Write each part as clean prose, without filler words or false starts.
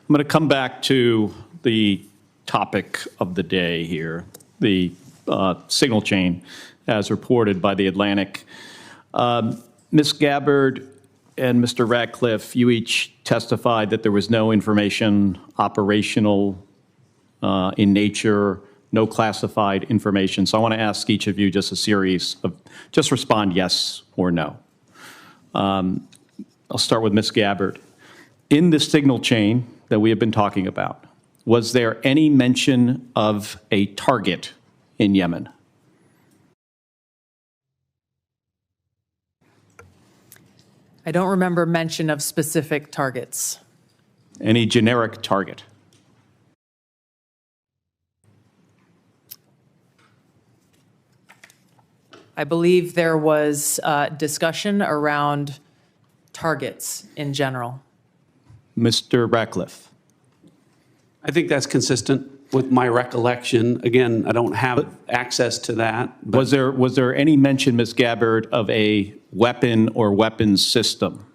I'm going to come back to the topic of the day here, the signal chain as reported by The Atlantic. Ms. Gabbard and Mr. Ratcliffe, you each testified that there was no information operational in nature, no classified information. So I want to ask each of you just a series of, just respond yes or no. I'll start with Ms. Gabbard. In the signal chain that we have been talking about, was there any mention of a target in Yemen? I don't remember mention of specific targets. Any generic target? I believe there was discussion around targets in general. Mr. Ratcliffe. I think that's consistent with my recollection. Again, I don't have access to that. Was there any mention, Ms. Gabbard, of a weapon or weapons system?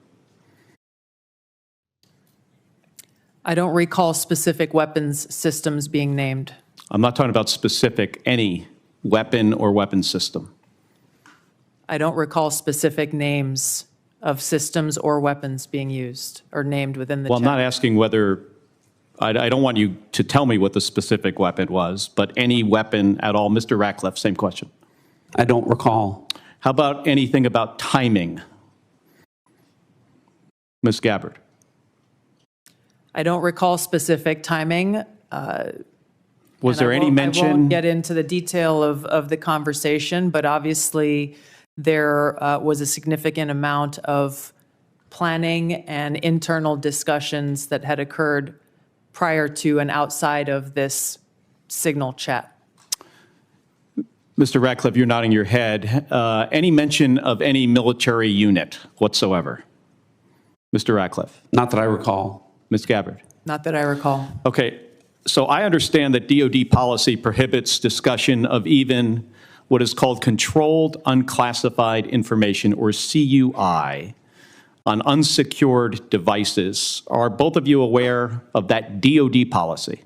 I don't recall specific weapons systems being named. I'm not talking about specific, any weapon or weapons system. I don't recall specific names of systems or weapons being used or named within the Well, I'm chat. not asking whether, I don't want you to tell me what the specific weapon was, but any weapon at all. Mr. Ratcliffe, same question. I don't recall. How about anything about timing? Ms. Gabbard. I don't recall specific timing. Was there any mention? I won't get into the detail of the conversation, but obviously there was a significant amount of planning and internal discussions that had occurred prior to and outside of this signal chat. Mr. Ratcliffe, you're nodding your head. Any mention of any military unit whatsoever? Mr. Ratcliffe. Not that I recall. Ms. Gabbard. Not that I recall. Okay, so I understand that DoD policy prohibits discussion of even what is called controlled unclassified information, or CUI, on unsecured devices. Are both of you aware of that DoD policy?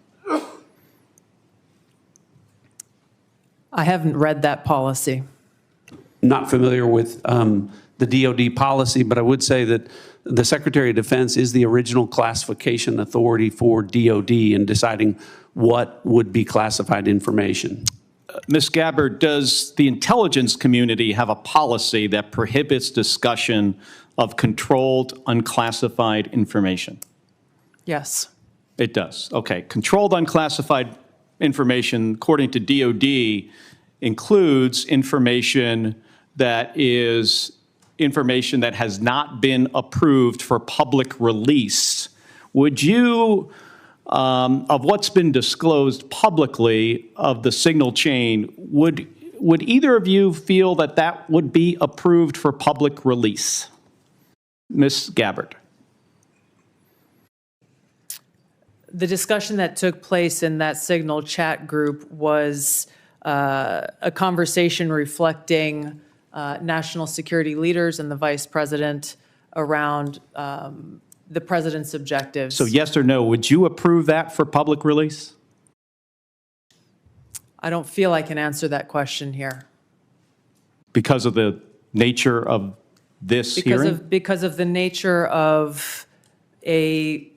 I haven't read that policy. Not familiar with the DoD policy, but I would say that the Secretary of Defense is the original classification authority for DoD in deciding what would be classified information. Ms. Gabbard, does the intelligence community have a policy that prohibits discussion of controlled unclassified information? Yes. It does. Okay. Controlled unclassified information, according to DoD, includes information that is information that has not been approved for public release. Would you, of what's been disclosed publicly of the signal chain, would either of you feel that that would be approved for public release? Ms. Gabbard. The discussion that took place in that signal chat group was a conversation reflecting national security leaders and the vice president around the president's objectives. So yes or no, would you approve that for public release? I don't feel I can answer that question here. Because of the nature of this hearing? Because of the nature of a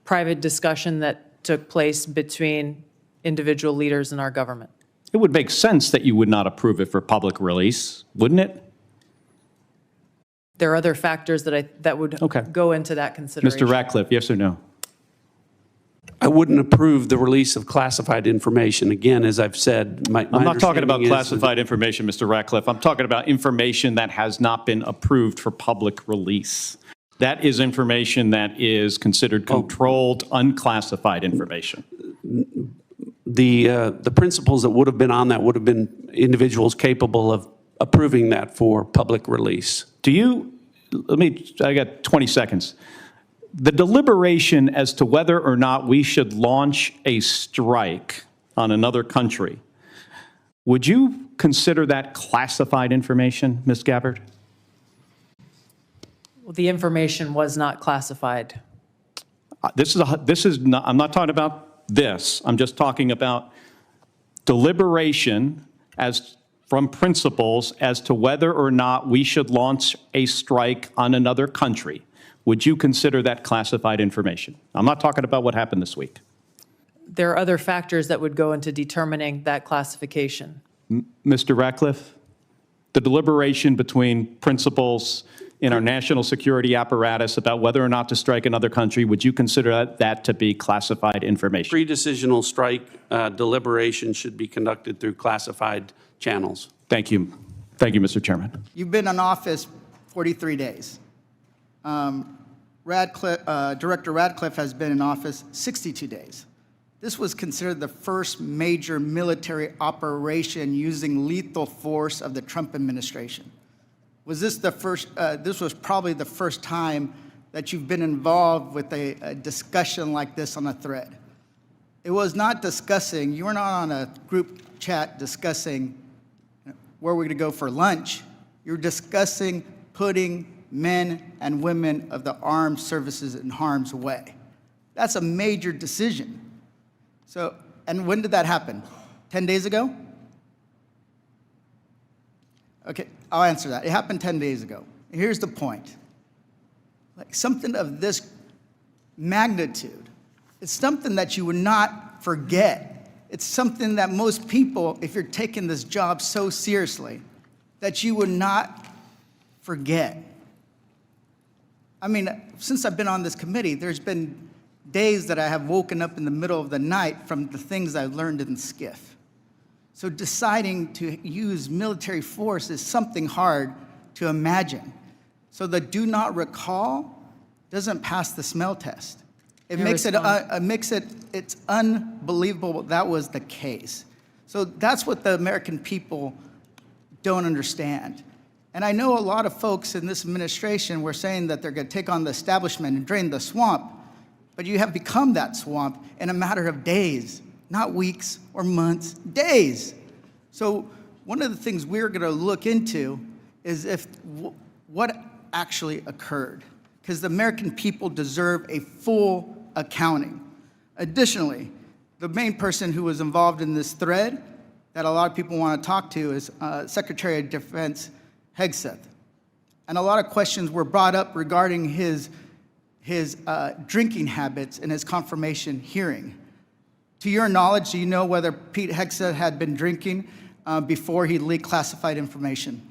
private discussion that took place between individual leaders in our government. It would make sense that you would not approve it for public release, wouldn't it? There are other factors that would go into that consideration. Mr. Ratcliffe, yes or no? I wouldn't approve the release of classified information. Again, as I've said, my I'm not talking about understanding is classified information, Mr. Ratcliffe. I'm talking about information that has not been approved for public release. That is information that is considered controlled, unclassified information. The principles that would have been on that would have been individuals capable of approving that for public release. Do you, I got 20 seconds. The deliberation as to whether or not we should launch a strike on another country, would you consider that classified information, Ms. Gabbard? Well, the information was not classified. I'm not talking about this. I'm just talking about deliberation from principals as to whether or not we should launch a strike on another country. Would you consider that classified information? I'm not talking about what happened this week. There are other factors that would go into determining that classification. Mr. Ratcliffe, the deliberation between principals in our national security apparatus about whether or not to strike another country, would you consider that to be classified information? Pre-decisional strike deliberation should be conducted through classified channels. Thank you. Thank you, Mr. Chairman. You've been in office 43 days. Director Radcliffe has been in office 62 days. This was considered the first major military operation using lethal force of the Trump administration. Was this the first? This was probably the first time that you've been involved with a discussion like this on a thread. It was not discussing, you were not on a group chat discussing where we're going to go for lunch. You're discussing putting men and women of the armed services in harm's way. That's a major decision. So, and when did that happen? 10 days ago? Okay, I'll answer that. It happened 10 days ago. Here's the point. Like something of this magnitude, it's something that you would not forget. It's something that most people, if you're taking this job so seriously, that you would not forget. I mean, since I've been on this committee, there's been days that I have woken up in the middle of the night from the things I've learned in SCIF. So deciding to use military force is something hard to imagine. So the do not recall doesn't pass the smell test. It makes it's unbelievable that was the case. So that's what the American people don't understand. And I know a lot of folks in this administration were saying that they're going to take on the establishment and drain the swamp, but you have become that swamp in a matter of days, not weeks or months, days. So one of the things we're going to look into is what actually occurred, because the American people deserve a full accounting. Additionally, the main person who was involved in this thread that a lot of people want to talk to is Secretary of Defense Hegseth. And a lot of questions were brought up regarding his drinking habits in his confirmation hearing. To your knowledge, do you know whether Pete Hegseth had been drinking before he leaked classified information?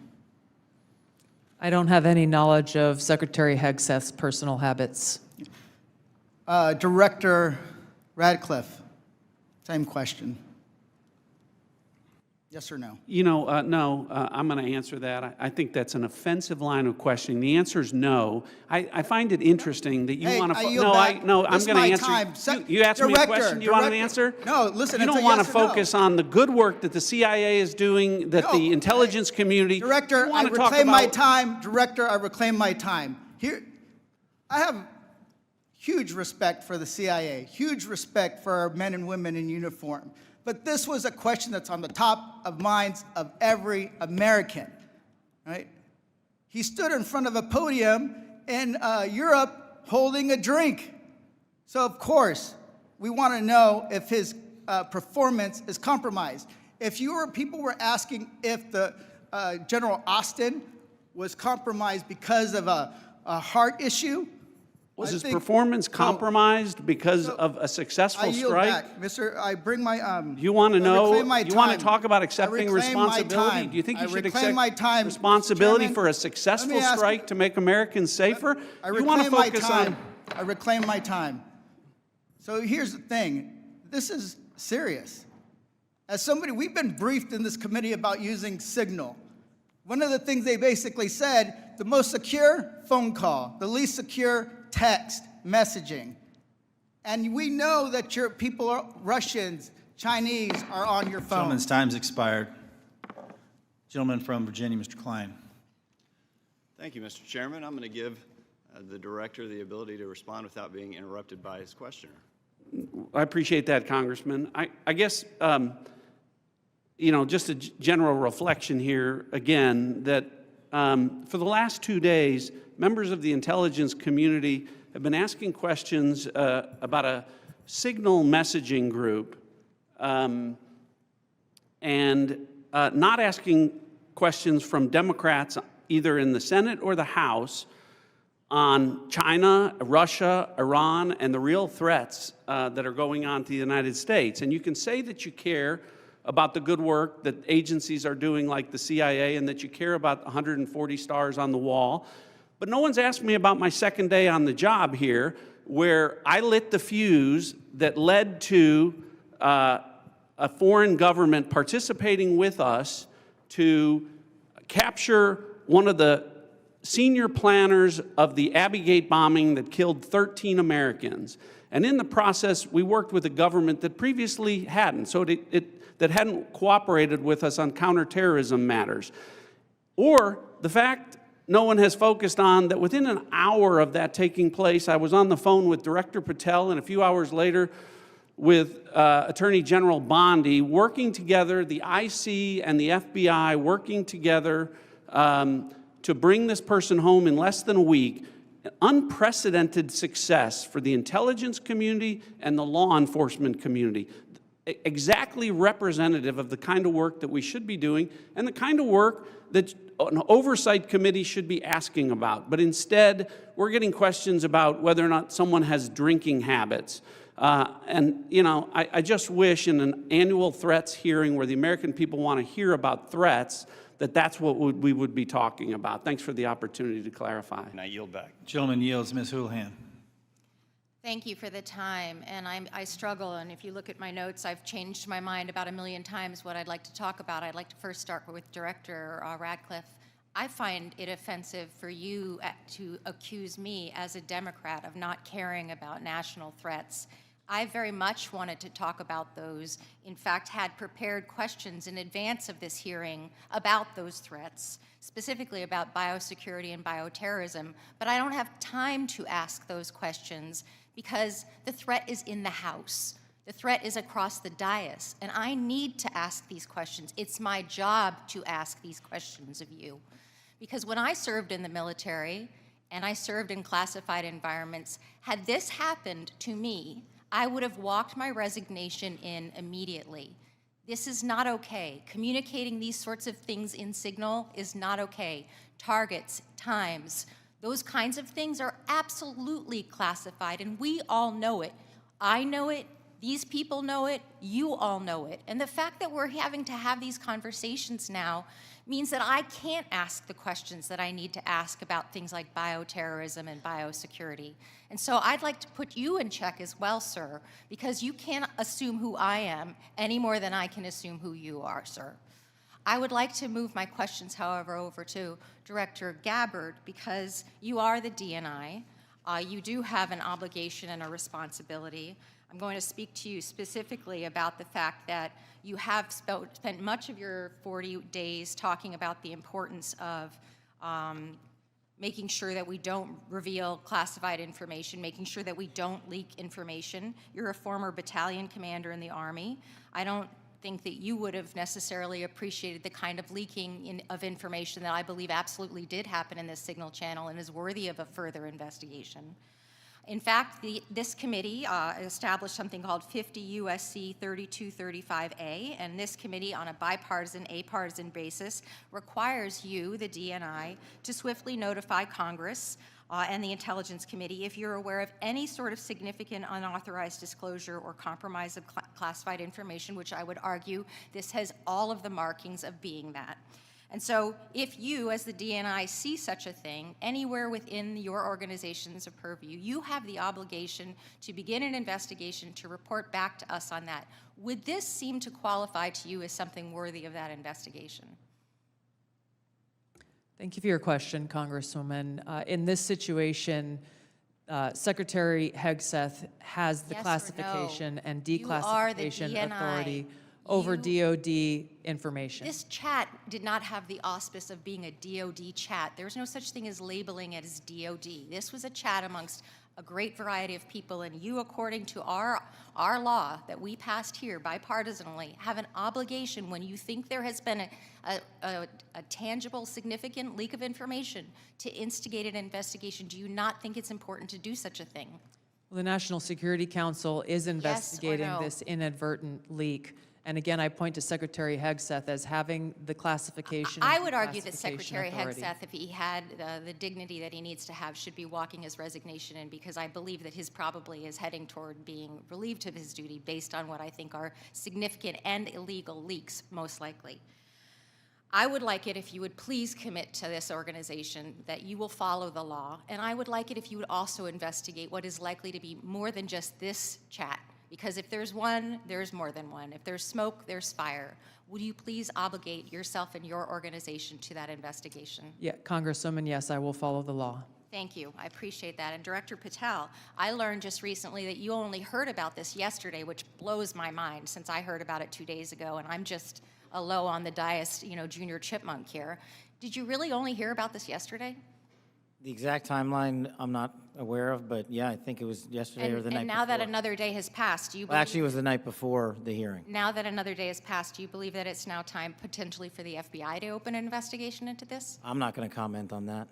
I don't have any knowledge of Secretary Hegseth's personal habits. Director Radcliffe, same question. Yes or no? You know, no, I'm going to answer that. I think that's an offensive line of questioning. The answer is no. I find it interesting that you want to. I'm going to answer. You asked me a question. Do you want an answer? No, listen. You don't want to focus on the good work that the CIA is doing, that the intelligence community. Director, I reclaim my time. Director, I reclaim my time. Here, I have huge respect for the CIA, huge respect for our men and women in uniform. But this was a question that's on the top of minds of every American, right? He stood in front of a podium in Europe holding a drink. So of course, we want to know if his performance is compromised. If people were asking if the General Austin was compromised because of a heart issue, was his performance compromised because of a successful strike? I yield back, Mr. I bring my. You want to know? You want to talk about accepting responsibility? Do you think you should accept responsibility for a successful strike to make Americans safer? You want to focus on. I reclaim my time. So here's the thing. This is serious. As somebody, we've been briefed in this committee about using Signal. One of the things they basically said, the most secure phone call, the least secure text messaging. And we know that your people are Russians, Chinese are on your phone. Gentleman's time's expired. Gentleman from Virginia, Mr. Klein. Thank you, Mr. Chairman. I'm going to give the director the ability to respond without being interrupted by his questioner. I appreciate that, Congressman. I guess, you know, just a general reflection here, again, that for the last 2 days, members of the intelligence community have been asking questions about a signal messaging group and not asking questions from Democrats either in the Senate or the House on China, Russia, Iran, and the real threats that are going on to the United States. And you can say that you care about the good work that agencies are doing like the CIA and that you care about 140 stars on the wall, but no one's asked me about my second day on the job here, where I lit the fuse that led to a foreign government participating with us to capture one of the senior planners of the Abbey bombing that killed 13 Americans. And in the process, we worked with a government that previously hadn't, that hadn't cooperated with us on counterterrorism matters. Or the fact no one has focused on that within an hour of that taking place, I was on the phone with Director Patel, and a few hours later with Attorney General Bondi, working together, the IC and the FBI working together to bring this person home in less than a week. Unprecedented success for the intelligence community and the law enforcement community. Exactly representative of the kind of work that we should be doing and the kind of work that an oversight committee should be asking about. But instead, we're getting questions about whether or not someone has drinking habits. And, you know, I just wish in an annual threats hearing where the American people want to hear about threats, that's what we would be talking about. Thanks for the opportunity to clarify. And I yield back. Gentleman yields. Ms. Houlihan. Thank you for the time, and I struggle, and if you look at my notes, I've changed my mind about 1,000,000 times what I'd like to talk about. I'd like to first start with Director Radcliffe. I find it offensive for you to accuse me as a Democrat of not caring about national threats. I very much wanted to talk about those, in fact, had prepared questions in advance of this hearing about those threats, specifically about biosecurity and bioterrorism, but I don't have time to ask those questions because the threat is in the House. The threat is across the dais, and I need to ask these questions. It's my job to ask these questions of you. Because when I served in the military, and I served in classified environments, had this happened to me, I would have walked my resignation in immediately. This is not okay. Communicating these sorts of things in Signal is not okay. Targets, times, those kinds of things are absolutely classified, and we all know it. I know it, these people know it, you all know it. And the fact that we're having to have these conversations now means that I can't ask the questions that I need to ask about things like bioterrorism and biosecurity. And so I'd like to put you in check as well, sir, because you can't assume who I am any more than I can assume who you are, sir. I would like to move my questions, however, over to Director Gabbard, because you are the DNI. You do have an obligation and a responsibility. I'm going to speak to you specifically about the fact that you have spent much of your 40 days talking about the importance of making sure that we don't reveal classified information, making sure that we don't leak information. You're a former battalion commander in the Army. I don't think that you would have necessarily appreciated the kind of leaking of information that I believe absolutely did happen in this Signal channel and is worthy of a further investigation. In fact, this committee established something called 50 U.S.C. 3235A, and this committee, on a bipartisan, apartisan basis, requires you, the DNI, to swiftly notify Congress and the Intelligence Committee if you're aware of any sort of significant unauthorized disclosure or compromise of classified information, which I would argue this has all of the markings of being that. And so if you, as the DNI, see such a thing anywhere within your organization's purview, you have the obligation to begin an investigation to report back to us on that. Would this seem to qualify to you as something worthy of that investigation? Thank you for your question, Congresswoman. In this situation, Secretary Hegseth has the Yes or classification no? and You are the declassification DNI. authority over DOD information. This chat did not have the auspice of being a DOD chat. There's no such thing as labeling it as DOD. This was a chat amongst a great variety of people, and you, according to our law that we passed here bipartisanly, have an obligation when you think there has been a tangible, significant leak of information to instigate an investigation. Do you not think it's important to do such a thing? Well, the National Security Council is investigating no? this inadvertent leak. And again, I point to Secretary Hegseth as having the classification. I and would argue that classification Secretary authority. Hegseth, if he had the dignity that he needs to have, should be walking his resignation in, because I believe that his probably is heading toward being relieved of his duty based on what I think are significant and illegal leaks, most likely. I would like it if you would please commit to this organization that you will follow the law, and I would like it if you would also investigate what is likely to be more than just this chat. Because if there's one, there's more than one. If there's smoke, there's fire. Would you please obligate yourself and your organization to that investigation? Yeah, Congresswoman, yes, I will follow the law. Thank you. I appreciate that. And Director Patel, I learned just recently that you only heard about this yesterday, which blows my mind since I heard about it 2 days ago, and I'm just a low on the dais, junior chipmunk here. Did you really only hear about this yesterday? The exact timeline I'm not aware of, but yeah, I think it was yesterday or the night before. And now that another day has passed, do you Well, actually, it was the night before the hearing. Now that another day has passed, do you believe that it's now time potentially for the FBI to open an investigation into this? I'm not going to comment on that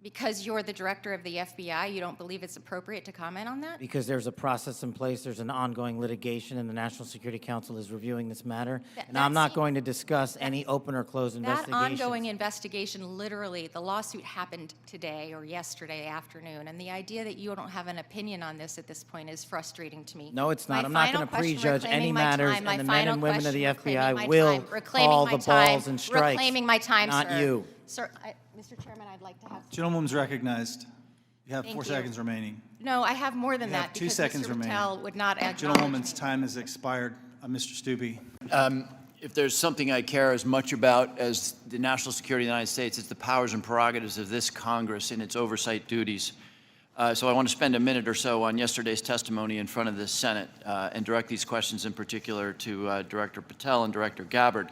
Because you're the director of the FBI, you don't believe it's appropriate to comment on that? because there's a process in place, there's an ongoing litigation, and the National Security Council is reviewing this matter. And I'm not going to discuss any open or closed That investigations. ongoing investigation, literally, the lawsuit happened today or yesterday afternoon, and the idea that you don't have an opinion on this at this point is frustrating to me. No, it's not. My I'm not final going to question, prejudge any reclaiming my matters, time, my and the men final and women of the question, reclaiming my FBI will time, reclaiming call my the time, balls and strikes. Reclaiming my time, not sir. you. Sir, Mr. Chairman, I'd like to have... Gentlewoman's recognized. You have Thank 4 you. seconds remaining. No, I have more than You have that 2 because seconds Mr. remaining. Patel would not acknowledge Gentlewoman's me. time has expired. Mr. Stubbe. If there's something I care as much about as the national security of the United States, it's the powers and prerogatives of this Congress in its oversight duties. So I want to spend a minute or so on yesterday's testimony in front of the Senate and direct these questions in particular to Director Patel and Director Gabbard.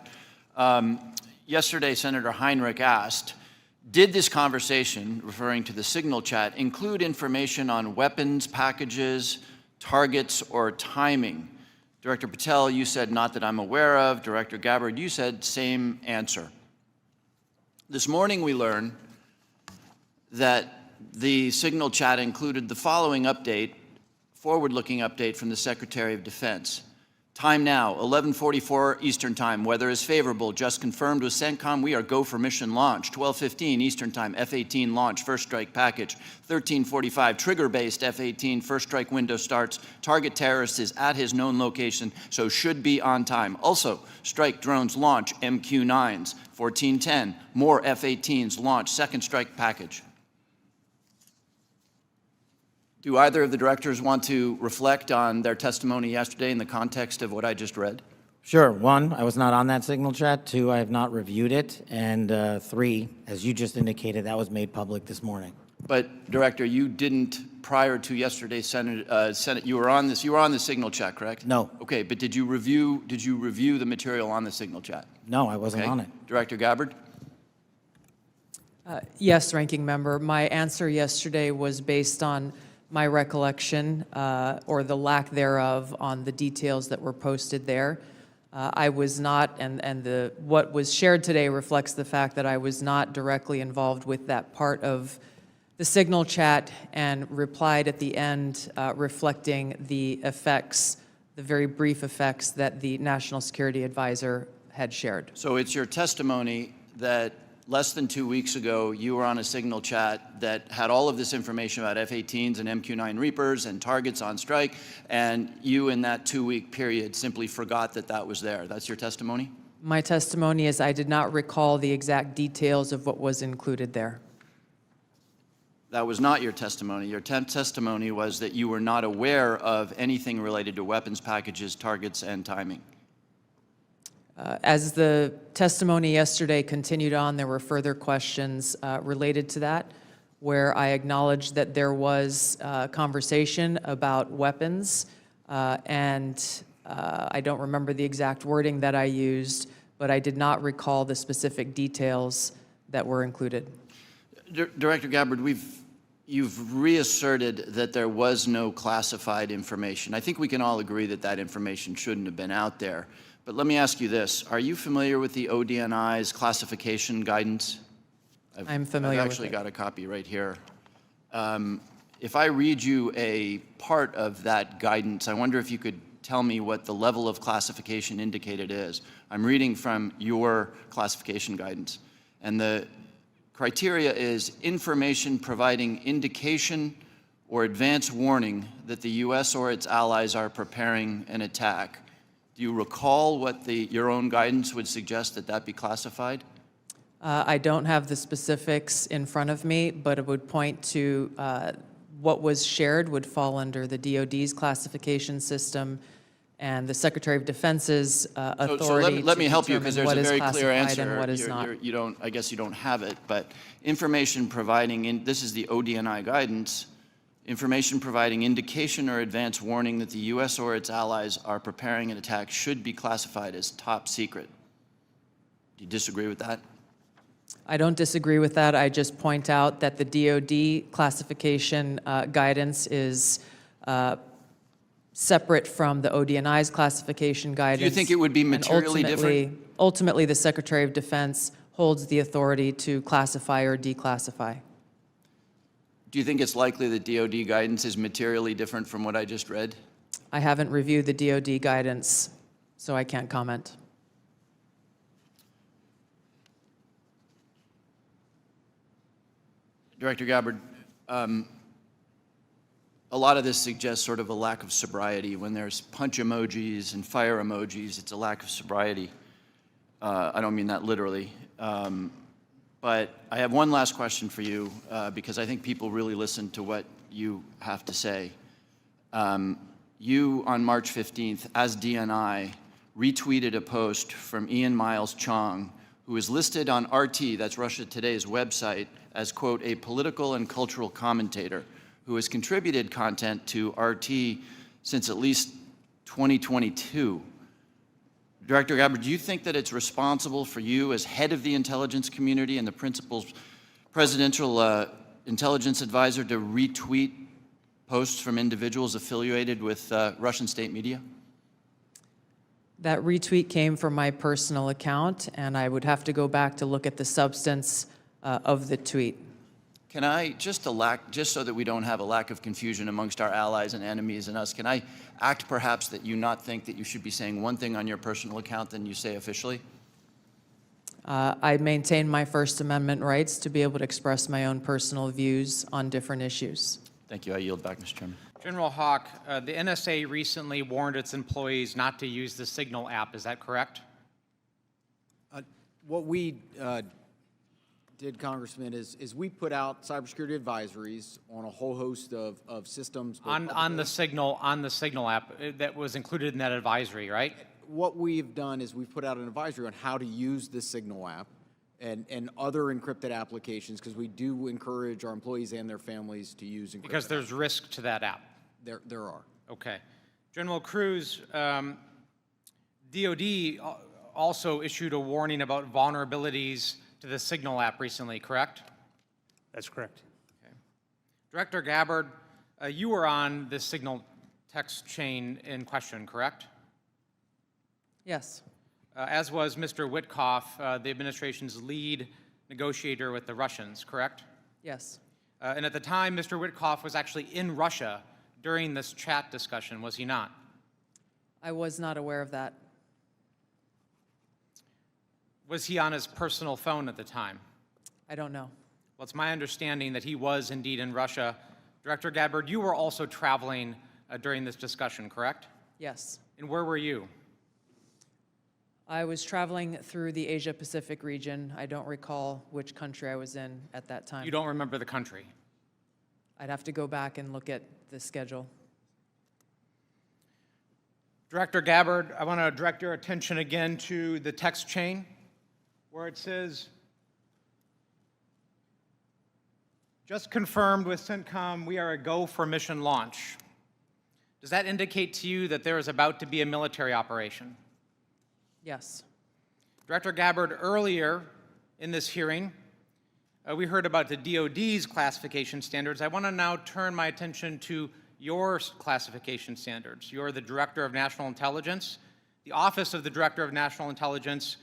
Yesterday, Senator Heinrich asked, did this conversation, referring to the signal chat, include information on weapons, packages, targets, or timing? Director Patel, you said not that I'm aware of. Director Gabbard, you said same answer. This morning we learned that the signal chat included the following update, forward-looking update from the Secretary of Defense. Time now, 11:44 Eastern Time. Weather is favorable. Just confirmed with CENTCOM. We are go for mission launch. 12:15 Eastern Time. F-18 launch. First strike package. 13:45 trigger-based F-18 first strike window starts. Target terrorist is at his known location, so should be on time. Also, strike drones launch. MQ-9s. 14:10 more F-18s launch. Second strike package. Do either of the directors want to reflect on their testimony yesterday in the context of what I just read? Sure. 1, I was not on that signal chat. 2, I have not reviewed it. And 3, as you just indicated, that was made public this morning. But Director, you didn't prior to yesterday's Senate. You were on this. You were on the signal chat, correct? No. Okay, but did you review the material on the signal chat? No, I wasn't Okay. on it. Director Gabbard. Yes, Ranking Member. My answer yesterday was based on my recollection, or the lack thereof, on the details that were posted there. I was not, and what was shared today reflects the fact that I was not directly involved with that part of the signal chat, and replied at the end reflecting the effects, the very brief effects that the National Security Advisor had shared. So it's your testimony that less than 2 weeks ago, you were on a signal chat that had all of this information about F-18s and MQ-9 Reapers and targets on strike, and you in that 2-week period simply forgot that that was there. That's your testimony? My testimony is I did not recall the exact details of what was included there. That was not your testimony. Your testimony was that you were not aware of anything related to weapons packages, targets, and timing. As the testimony yesterday continued on, there were further questions related to that, where I acknowledged that there was conversation about weapons, and I don't remember the exact wording that I used, but I did not recall the specific details that were included. Director Gabbard, we've you've reasserted that there was no classified information. I think we can all agree that that information shouldn't have been out there. But let me ask you this. Are you familiar with the ODNI's classification guidance? I'm familiar I've with actually it. got a copy right here. If I read you a part of that guidance, I wonder if you could tell me what the level of classification indicated is. I'm reading from your classification guidance. And the criteria is information providing indication or advance warning that the U.S. or its allies are preparing an attack. Do you recall what your own guidance would suggest that that be classified? I don't have the specifics in front of me, but it would point to what was shared would fall under the DoD's classification system and the Secretary of Defense's authority So let me to help you, because determine there's a what is very clear classified answer. and what is not. You don't, I guess you don't have it, but information providing, this is the ODNI guidance, information providing indication or advance warning that the U.S. or its allies are preparing an attack should be classified as top secret. Do you disagree with that? I don't disagree with that. I just point out that the DoD classification guidance is separate from the ODNI's classification guidance. Do you think it would be and materially different? Ultimately, the Secretary of Defense holds the authority to classify or declassify. Do you think it's likely that DoD guidance is materially different from what I just read? I haven't reviewed the DoD guidance, so I can't comment. Director Gabbard, a lot of this suggests sort of a lack of sobriety. When there's punch emojis and fire emojis, it's a lack of sobriety. I don't mean that literally. But I have one last question for you, because I think people really listen to what you have to say. You, on March 15th, as DNI, retweeted a post from Ian Miles Chong, who is listed on RT, that's Russia Today's website, as, quote, a political and cultural commentator who has contributed content to RT since at least 2022. Director Gabbard, do you think that it's responsible for you as head of the intelligence community and the principal presidential intelligence advisor to retweet posts from individuals affiliated with Russian state media? That retweet came from my personal account, and I would have to go back to look at the substance of the tweet. Can I, just so that we don't have a lack of confusion amongst our allies and enemies and us, can I act perhaps that you not think that you should be saying one thing on your personal account than you say officially? I maintain my First Amendment rights to be able to express my own personal views on different issues. Thank you. I yield back, Mr. Chairman. General Hawk, the NSA recently warned its employees not to use the Signal app. Is that correct? What we did, Congressman, is we put out cybersecurity advisories on a whole host of systems. On the Signal app that was included in that advisory, right? What we've done is we've put out an advisory on how to use the Signal app and other encrypted applications, because we do encourage our employees and their families to use encrypted. Because there's risk to that app. There are. Okay. General Cruz, DOD also issued a warning about vulnerabilities to the Signal app recently, correct? That's correct. Okay. Director Gabbard, you were on the Signal text chain in question, correct? Yes. As was Mr. Witkoff, the administration's lead negotiator with the Russians, correct? Yes. And at the time, Mr. Witkoff was actually in Russia during this chat discussion, was he not? I was not aware of that. Was he on his personal phone at the time? I don't know. Well, it's my understanding that he was indeed in Russia. Director Gabbard, you were also traveling during this discussion, correct? Yes. And where were you? I was traveling through the Asia-Pacific region. I don't recall which country I was in at that time. You don't remember the country? I'd have to go back and look at the schedule. Director Gabbard, I want to direct your attention again to the text chain where it says, just confirmed with CENTCOM, we are a go for mission launch. Does that indicate to you that there is about to be a military operation? Yes. Director Gabbard, earlier in this hearing, We heard about the DoD's classification standards. I want to now turn my attention to your classification standards. You're the Director of National Intelligence. The Office of the Director of National Intelligence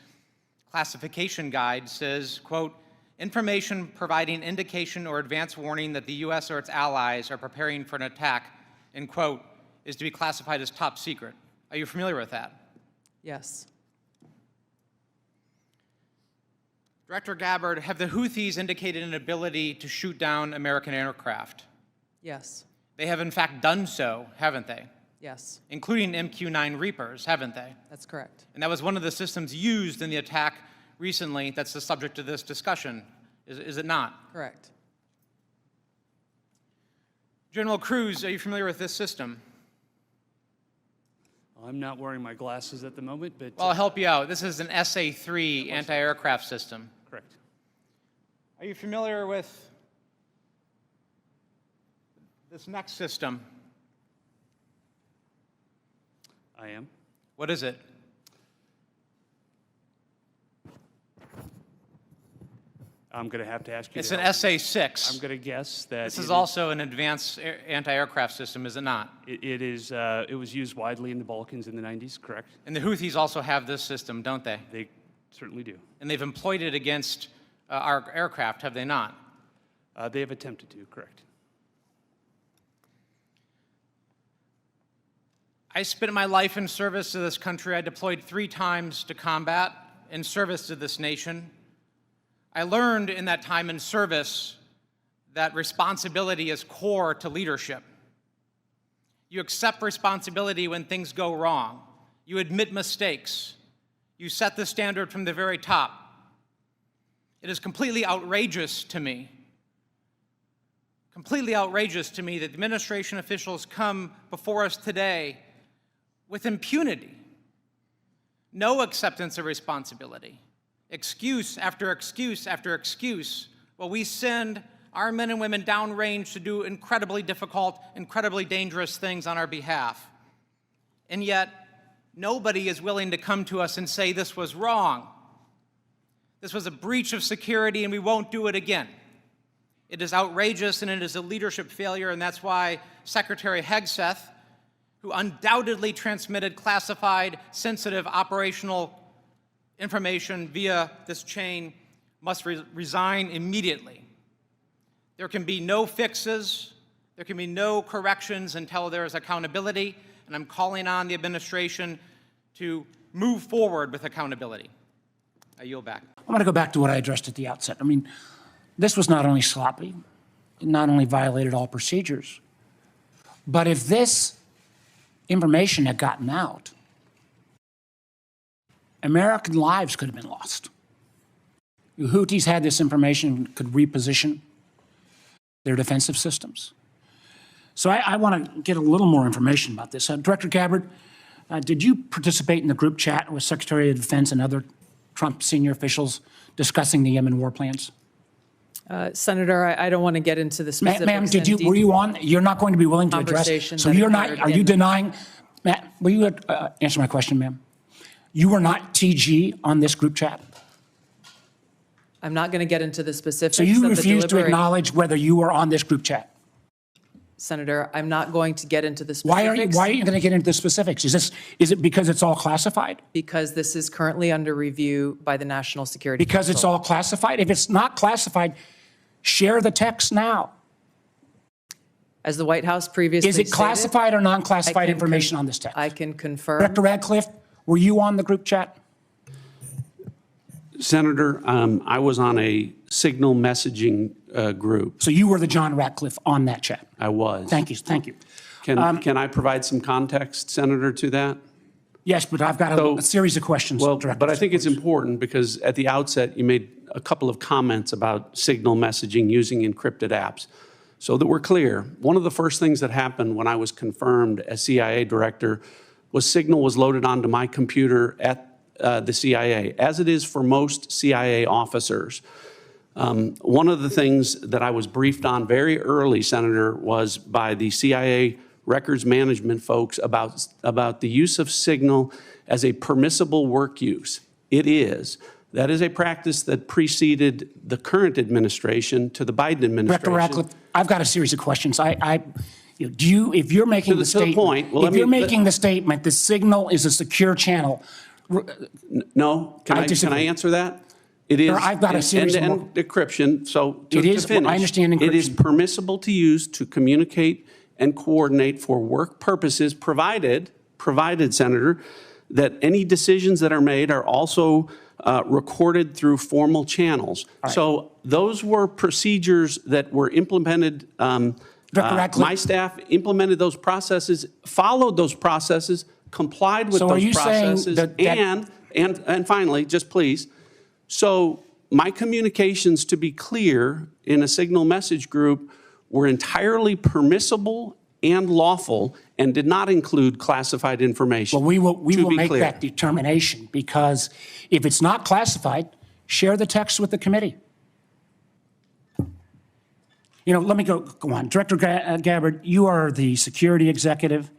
classification guide says, quote, information providing indication or advance warning that the U.S. or its allies are preparing for an attack, end quote, is to be classified as top secret. Are you familiar with that? Yes. Director Gabbard, have the Houthis indicated an ability to shoot down American aircraft? Yes. They have in fact done so, haven't they? Yes. Including MQ-9 Reapers, haven't they? That's correct. And that was one of the systems used in the attack recently that's the subject of this discussion, is it not? Correct. General Cruz, are you familiar with this system? I'm not wearing my glasses at the moment, but... Well, I'll help you out. This is an SA-3 anti-aircraft system. Correct. Are you familiar with this next system? I am. What is it? I'm going to have to ask you. It's an SA-6. I'm going to guess that this is also an advanced anti-aircraft system, is it not? It is. It was used widely in the Balkans in the 90s, correct? And the Houthis also have this system, don't they? They certainly do. And they've employed it against our aircraft, have they not? They have attempted to, correct. I spent my life in service to this country. I deployed 3 times to combat in service to this nation. I learned in that time in service that responsibility is core to leadership. You accept responsibility when things go wrong. You admit mistakes. You set the standard from the very top. It is completely outrageous to me that administration officials come before us today with impunity, no acceptance of responsibility, excuse after excuse after excuse, while we send our men and women downrange to do incredibly difficult, incredibly dangerous things on our behalf. And yet, nobody is willing to come to us and say this was wrong. This was a breach of security and we won't do it again. It is outrageous and it is a leadership failure, and that's why Secretary Hegseth, who undoubtedly transmitted classified, sensitive operational information via this chain, must resign immediately. There can be no fixes, there can be no corrections until there is accountability, and I'm calling on the administration to move forward with accountability. I yield back. I want to go back to what I addressed at the outset. I mean, this was not only sloppy, it not only violated all procedures, but if this information had gotten out, American lives could have been lost. The Houthis had this information, could reposition their defensive systems. So I want to get a little more information about this. Director Gabbard, did you participate in the group chat with Secretary of Defense and other Trump senior officials discussing the Yemen war plans? Senator, I don't want to get into the specifics. Ma'am, were you on? You're not going to be willing to address? So you're not, are you denying? Matt, will you answer my question, ma'am? You were not TG on this group chat? I'm not going to get into the specifics. So you refuse to acknowledge whether you were on this group chat? Senator, I'm not going to get into the specifics. Why are you going to get into the specifics? Is it because it's all classified? Because this is currently under review by the National Security Because Council. it's all classified? If it's not classified, share the text now. As the White House previously Is it classified stated, or non-classified information on this text? I can confirm. Director Radcliffe, were you on the group chat? Senator, I was on a signal messaging group. So you were the John Ratcliffe on that chat? I was. Thank you, thank you. Can I provide some context, Senator, to that? Yes, but I've got a series of questions. Well, Director, but I think it's important because at the outset you made a couple of comments about signal messaging using encrypted apps. So that we're clear, one of the first things that happened when I was confirmed as CIA director was signal was loaded onto my computer at the CIA, as it is for most CIA officers. One of the things that I was briefed on very early, Senator, was by the CIA records management folks about the use of signal as a permissible work use. It is. That is a practice that preceded the current administration to the Biden administration. Director Ratcliffe, I've got a series of questions. If you're making the statement, if you're making the statement, the Signal is a secure channel. No, can I answer that? It is I've got a series of end-to-end decryption. So It is. to finish, I understand encryption. it is permissible to use to communicate and coordinate for work purposes, provided, Senator, that any decisions that are made are also recorded through formal channels. Right. So those were procedures that were implemented. My staff implemented those processes, followed those processes, complied with So are those you saying processes, that and finally, just please, so my communications, to be clear, in a Signal message group were entirely permissible and lawful and did not include classified information. Well, we will make clear. that determination, because if it's not classified, share the text with the committee. Let me go on. Director Gabbard, you are the security executive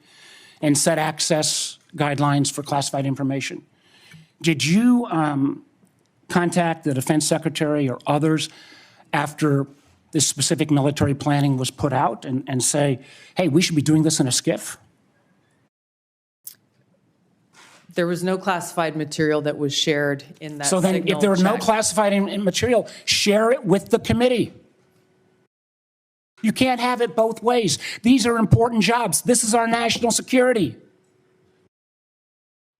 and set access guidelines for classified information. Did you contact the defense secretary or others after this specific military planning was put out and say, hey, we should be doing this in a SCIF? There was no classified material that was shared in that So then Signal if there was no check. classified material, share it with the committee. You can't have it both ways. These are important jobs. This is our national security.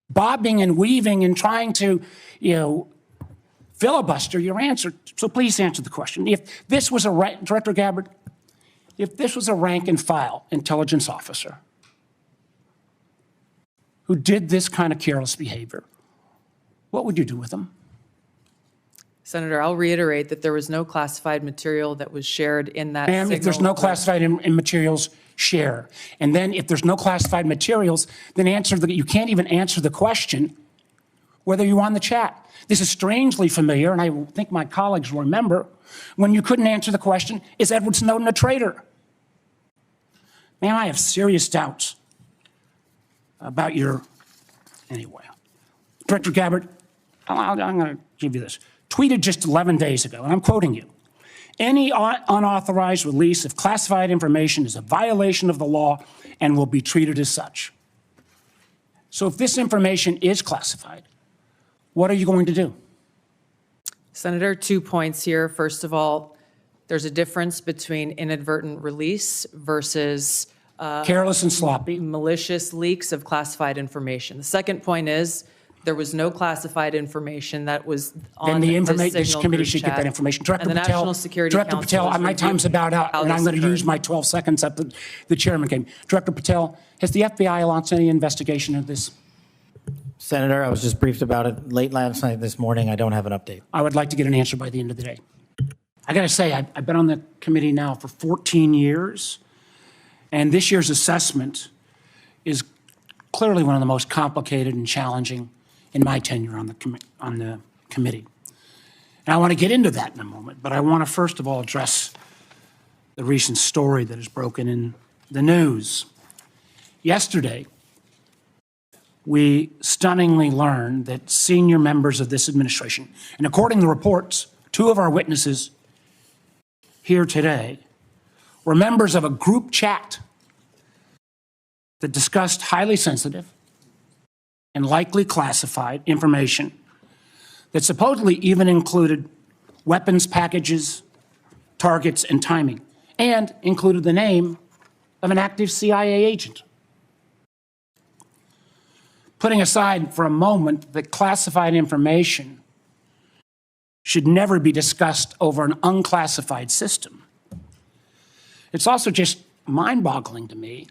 Bobbing and weaving and trying to, filibuster your answer. So please answer the question. If this was Director Gabbard, if this was a rank and file intelligence officer who did this kind of careless behavior, what would you do with them? Senator, I'll reiterate that there was no classified material that was shared in that And if there's Signal no classified in materials, share. And then if there's no classified materials, then you can't even answer the question whether you're on the chat. This is strangely familiar, and I think my colleagues will remember, when you couldn't answer the question, is Edward Snowden a traitor? Man, I have serious doubts about anyway. Director Gabbard, I'm going to give you this. Tweeted just 11 days ago, and I'm quoting you. Any unauthorized release of classified information is a violation of the law and will be treated as such. So if this information is classified, what are you going to do? Senator, 2 points here. First of all, there's a difference between inadvertent release versus careless and sloppy, malicious leaks of classified information. The second point is there was no classified information that was on then the this Signal committee group should get chat. that information. Director And the Patel, National Security Director Council Patel, is my time's about out, how and I'm this going to use occurred. my 12 seconds that the chairman gave me. Director Patel, has the FBI launched any investigation of this? Senator, I was just briefed about it late last night, this morning. I don't have an update. I would like to get an answer by the end of the day. I got to say, I've been on the committee now for 14 years, and this year's assessment is clearly one of the most complicated and challenging in my tenure on the committee. And I want to get into that in a moment, but I want to first of all address the recent story that has broken in the news. Yesterday, we stunningly learned that senior members of this administration, and according to reports, 2 of our witnesses here today were members of a group chat that discussed highly sensitive and likely classified information that supposedly even included weapons packages, targets, and timing, and included the name of an active CIA agent. Putting aside for a moment that classified information should never be discussed over an unclassified system, it's also just mind-boggling to me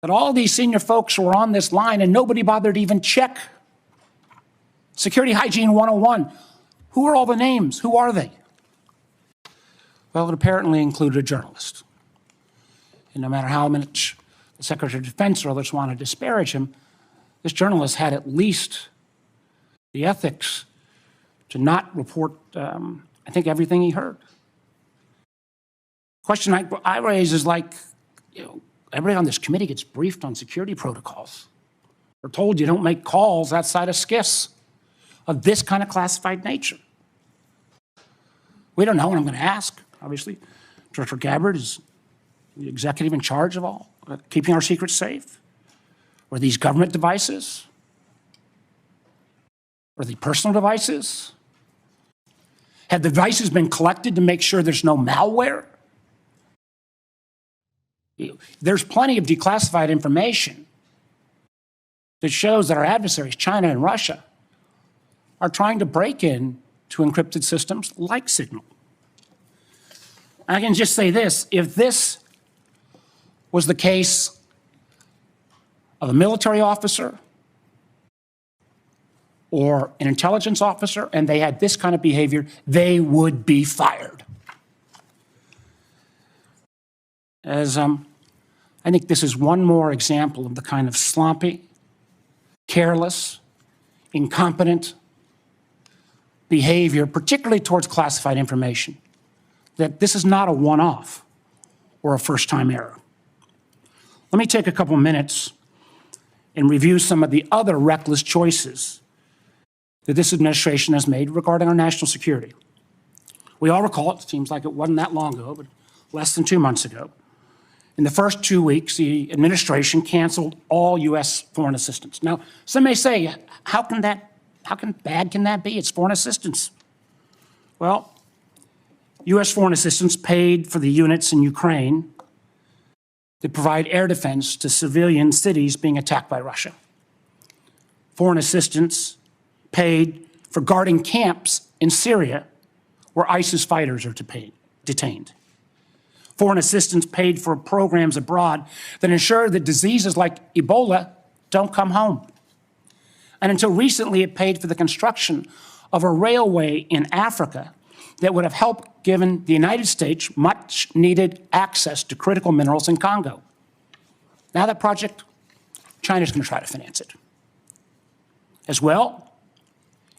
that all these senior folks were on this line and nobody bothered to even check Security Hygiene 101. Who are all the names? Who are they? Well, it apparently included a journalist. And no matter how much the Secretary of Defense or others want to disparage him, this journalist had at least the ethics to not report, I think, everything he heard. Question I raise is like, everybody on this committee gets briefed on security protocols. We're told you don't make calls outside of SCIFs. of this kind of classified nature? We don't know, and I'm going to ask, obviously. Director Gabbard is the executive in charge of all, keeping our secrets safe. Were these government devices? Were they personal devices? Have the devices been collected to make sure there's no malware? There's plenty of declassified information that shows that our adversaries, China and Russia, are trying to break in to encrypted systems like Signal. I can just say this, if this was the case of a military officer or an intelligence officer and they had this kind of behavior, they would be fired. I think this is one more example of the kind of sloppy, careless, incompetent behavior, particularly towards classified information, that this is not a one-off or a first-time error. Let me take a couple minutes and review some of the other reckless choices that this administration has made regarding our national security. We all recall, it seems like it wasn't that long ago, but less than 2 months ago, in the first 2 weeks, the administration canceled all U.S. foreign assistance. Now, some may say, how bad can that be? It's foreign assistance. Well, U.S. foreign assistance paid for the units in Ukraine that provide air defense to civilian cities being attacked by Russia. Foreign assistance paid for guarding camps in Syria where ISIS fighters are detained. Foreign assistance paid for programs abroad that ensure that diseases like Ebola don't come home. And until recently, it paid for the construction of a railway in Africa that would have helped given the United States much needed access to critical minerals in Congo. Now that project, China's going to try to finance it. As well,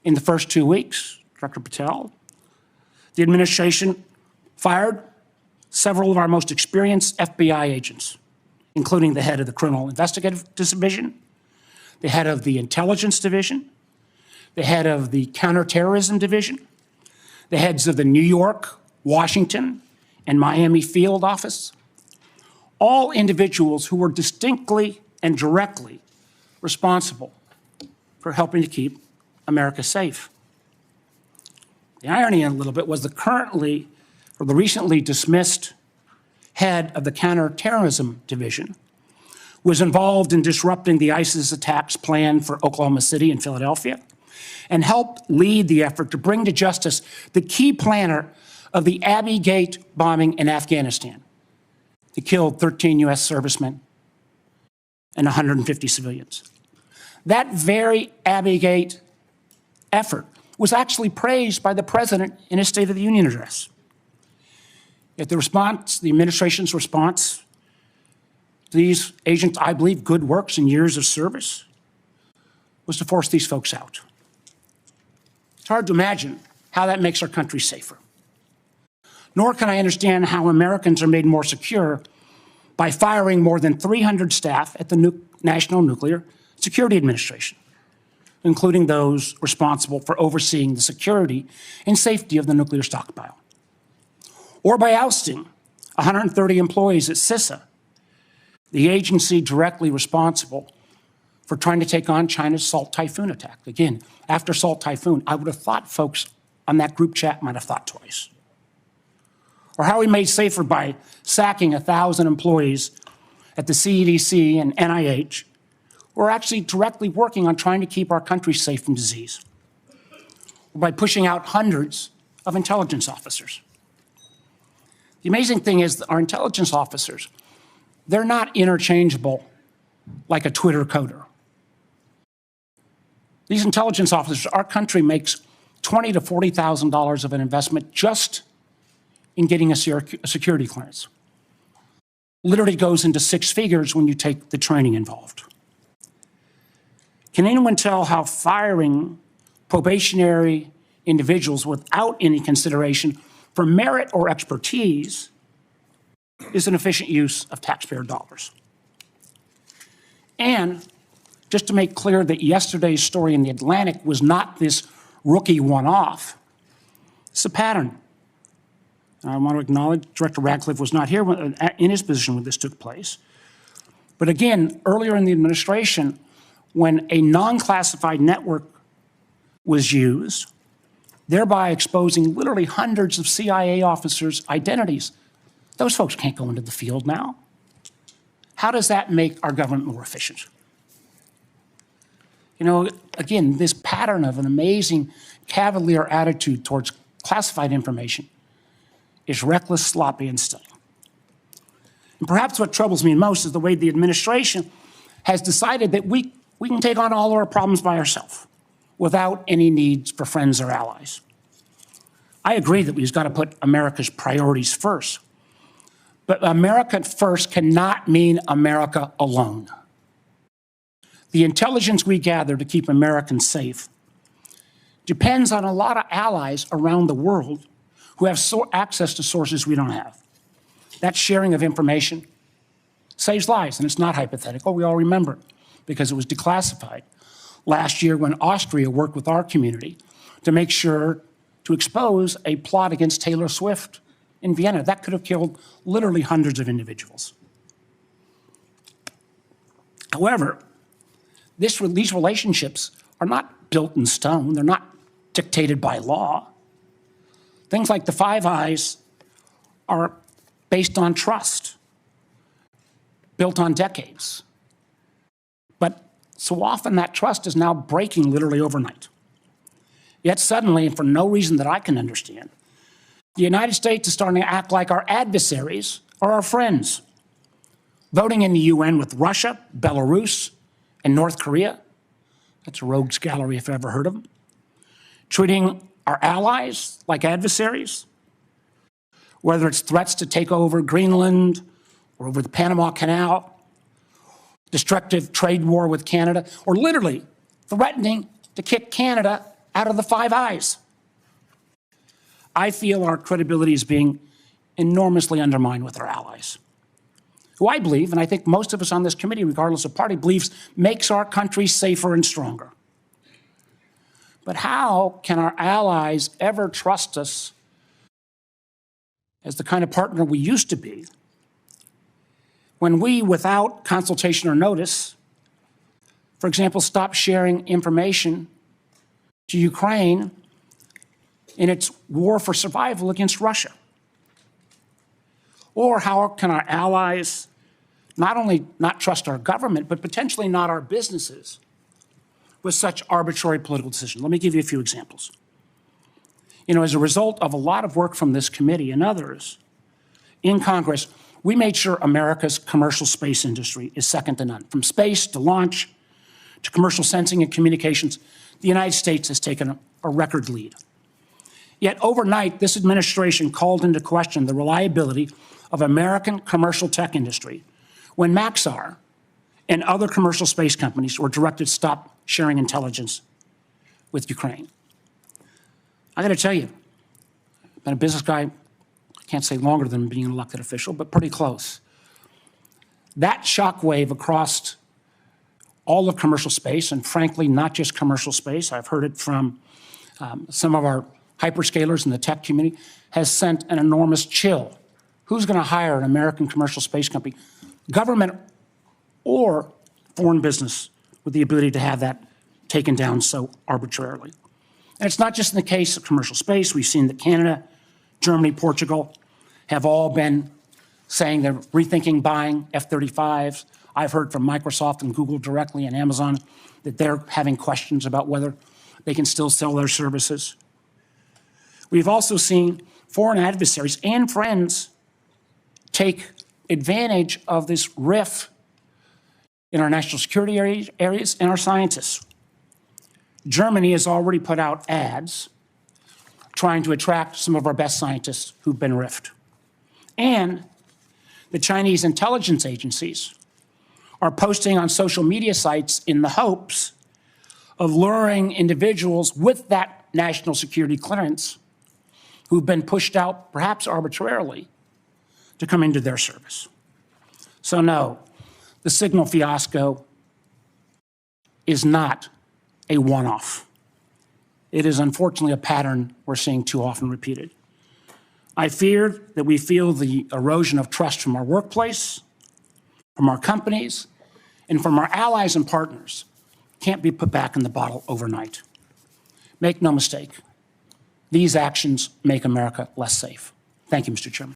in the first 2 weeks, Director Patel, the administration fired several of our most experienced FBI agents, including the head of the Criminal Investigative Division, the head of the Intelligence Division, the head of the Counterterrorism Division, the heads of the New York, Washington, and Miami field office, all individuals who were distinctly and directly responsible for helping to keep America safe. The irony in a little bit was the recently dismissed head of the Counterterrorism Division was involved in disrupting the ISIS attacks planned for Oklahoma City and Philadelphia and helped lead the effort to bring to justice the key planner of the Abbey Gate bombing in Afghanistan that killed 13 U.S. servicemen and 150 civilians. That very Abbey Gate effort was actually praised by the president in his State of the Union address. Yet the administration's response to these agents, I believe, good works and years of service, was to force these folks out. It's hard to imagine how that makes our country safer. Nor can I understand how Americans are made more secure by firing more than 300 staff at the National Nuclear Security Administration, including those responsible for overseeing the security and safety of the nuclear stockpile. Or by ousting 130 employees at CISA, the agency directly responsible for trying to take on China's Salt Typhoon attack. Again, after Salt Typhoon, I would have thought folks on that group chat might have thought twice. Or how we made safer by sacking 1,000 employees at the CDC and NIH who are actually directly working on trying to keep our country safe from disease. Or by pushing out hundreds of intelligence officers. The amazing thing is that our intelligence officers, they're not interchangeable like a Twitter coder. These intelligence officers, our country makes $20,000 to $40,000 of an investment just in getting a security clearance. Literally goes into six figures when you take the training involved. Can anyone tell how firing probationary individuals without any consideration for merit or expertise is an efficient use of taxpayer dollars? And just to make clear that yesterday's story in the Atlantic was not this rookie one-off. It's a pattern. I want to acknowledge Director Radcliffe was not here in his position when this took place. But again, earlier in the administration, when a non-classified network was used, thereby exposing literally hundreds of CIA officers' identities, those folks can't go into the field now. How does that make our government more efficient? You know, again, this pattern of an amazing cavalier attitude towards classified information is reckless, sloppy, and stunning. And perhaps what troubles me most is the way the administration has decided that we can take on all our problems by ourselves without any needs for friends or allies. I agree that we've got to put America's priorities first. But America first cannot mean America alone. The intelligence we gather to keep Americans safe depends on a lot of allies around the world who have access to sources we don't have. That sharing of information saves lives, and it's not hypothetical. We all remember it because it was declassified last year when Austria worked with our community to make sure to expose a plot against Taylor Swift in Vienna. That could have killed literally hundreds of individuals. However, these relationships are not built in stone. They're not dictated by law. Things like the Five Eyes are based on trust, built on decades. But so often that trust is now breaking literally overnight. Yet suddenly, and for no reason that I can understand, the United States is starting to act like our adversaries are our friends, voting in the UN with Russia, Belarus, and North Korea. That's a rogues gallery if I've ever heard of them. Treating our allies like adversaries, whether it's threats to take over Greenland or over the Panama Canal, destructive trade war with Canada, or literally threatening to kick Canada out of the Five Eyes. I feel our credibility is being enormously undermined with our allies, who I believe, and I think most of us on this committee, regardless of party, believes makes our country safer and stronger. But how can our allies ever trust us as the kind of partner we used to be when we, without consultation or notice, for example, stop sharing information to Ukraine in its war for survival against Russia? Or how can our allies not only not trust our government, but potentially not our businesses with such arbitrary political decisions? Let me give you a few examples. You know, as a result of a lot of work from this committee and others in Congress, we made sure America's commercial space industry is second to none. From space to launch to commercial sensing and communications, the United States has taken a record lead. Yet overnight, this administration called into question the reliability of American commercial tech industry when Maxar and other commercial space companies were directed to stop sharing intelligence with Ukraine. I got to tell you, I've been a business guy, I can't say longer than being an elected official, but pretty close. That shockwave across all of commercial space, and frankly, not just commercial space, I've heard it from some of our hyperscalers in the tech community, has sent an enormous chill. Who's going to hire an American commercial space company, government or foreign business, with the ability to have that taken down so arbitrarily? And it's not just in the case of commercial space. We've seen that Canada, Germany, Portugal have all been saying they're rethinking buying F-35s. I've heard from Microsoft and Google directly and Amazon that they're having questions about whether they can still sell their services. We've also seen foreign adversaries and friends take advantage of this rift in our national security areas and our scientists. Germany has already put out ads trying to attract some of our best scientists who've been rifted. And the Chinese intelligence agencies are posting on social media sites in the hopes of luring individuals with that national security clearance who've been pushed out, perhaps arbitrarily, to come into their service. So no, the Signal fiasco is not a one-off. It is unfortunately a pattern we're seeing too often repeated. I fear that we feel the erosion of trust from our workplace, from our companies, and from our allies and partners can't be put back in the bottle overnight. Make no mistake, these actions make America less safe. Thank you, Mr. Chairman.